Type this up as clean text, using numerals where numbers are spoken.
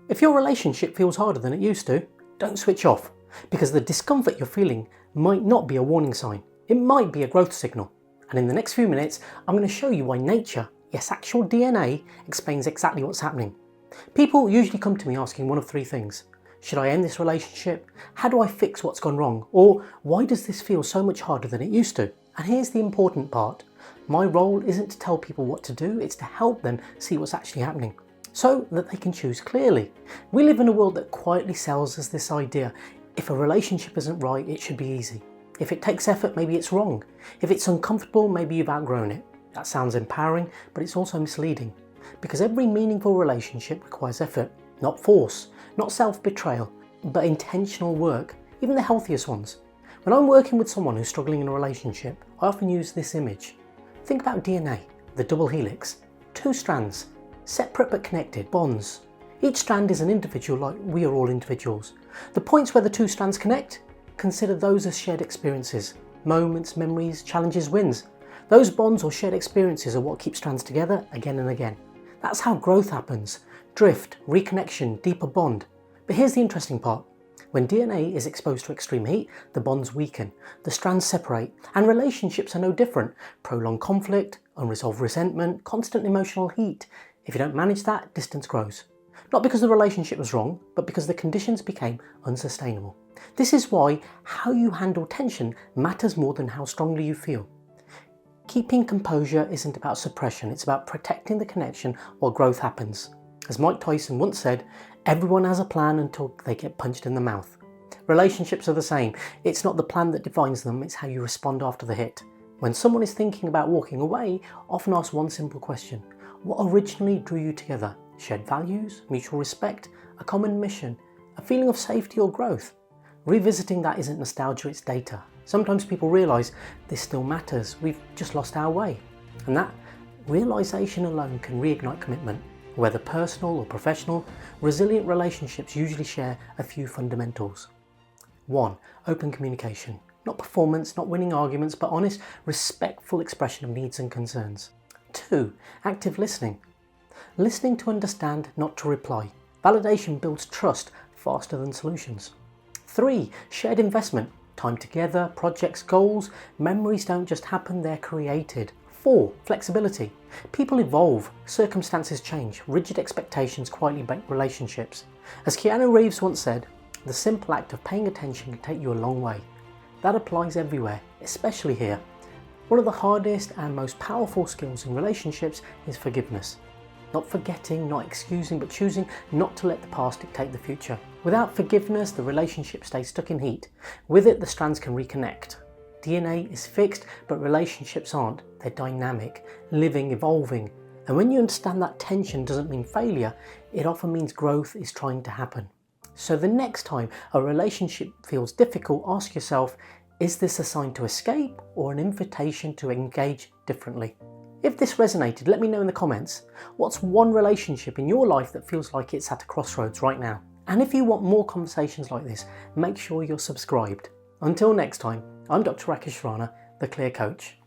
If your relationship feels harder than it used to, don't switch off, because the discomfort you're feeling might not be a warning sign. It might be a growth signal. And in the next few minutes, I'm going to show you why nature, yes, actual DNA, explains exactly what's happening. People usually come to me asking one of three things. Should I end this relationship? How do I fix what's gone wrong? Or why does this feel so much harder than it used to? And here's the important part. My role isn't to tell people what to do, it's to help them see what's actually happening, so that they can choose clearly. We live in a world that quietly sells us this idea. If a relationship isn't right, it should be easy. If it takes effort, maybe it's wrong. If it's uncomfortable, maybe you've outgrown it. That sounds empowering, but it's also misleading. Because every meaningful relationship requires effort, not force, not self-betrayal, but intentional work, even the healthiest ones. When I'm working with someone who's struggling in a relationship, I often use this image. Think about DNA, the double helix. Two strands, separate but connected, bonds. Each strand is an individual like we are all individuals. The points where the two strands connect, consider those as shared experiences. Moments, memories, challenges, wins. Those bonds or shared experiences are what keep strands together again and again. That's how growth happens. Drift, reconnection, deeper bond. But here's the interesting part. When DNA is exposed to extreme heat, the bonds weaken, the strands separate, and relationships are no different. Prolonged conflict, unresolved resentment, constant emotional heat. If you don't manage that, distance grows. Not because the relationship was wrong, but because the conditions became unsustainable. This is why how you handle tension matters more than how strongly you feel. Keeping composure isn't about suppression, it's about protecting the connection while growth happens. As Mike Tyson once said, everyone has a plan until they get punched in the mouth. Relationships are the same. It's not the plan that defines them, it's how you respond after the hit. When someone is thinking about walking away, often ask one simple question. What originally drew you together? Shared values, mutual respect, a common mission, a feeling of safety or growth? Revisiting that isn't nostalgia, it's data. Sometimes people realise this still matters, we've just lost our way. And that realisation alone can reignite commitment. Whether personal or professional, resilient relationships usually share a few fundamentals. 1. Open communication. Not performance, not winning arguments, but honest, respectful expression of needs and concerns. 2. Active listening. Listening to understand, not to reply. Validation builds trust faster than solutions. 3. Shared investment. Time together, projects, goals, memories don't just happen, they're created. 4. Flexibility. People evolve, circumstances change, rigid expectations quietly break relationships. As Keanu Reeves once said, the simple act of paying attention can take you a long way. That applies everywhere, especially here. One of the hardest and most powerful skills in relationships is forgiveness. Not forgetting, not excusing, but choosing not to let the past dictate the future. Without forgiveness, the relationship stays stuck in heat. With it, the strands can reconnect. DNA is fixed, but relationships aren't. They're dynamic, living, evolving. And when you understand that tension doesn't mean failure, it often means growth is trying to happen. So the next time a relationship feels difficult, ask yourself, is this a sign to escape or an invitation to engage differently? If this resonated, let me know in the comments. What's one relationship in your life that feels like it's at a crossroads right now? And if you want more conversations like this, make sure you're subscribed. Until next time, I'm Dr. Rakish Rana, the Clear Coach.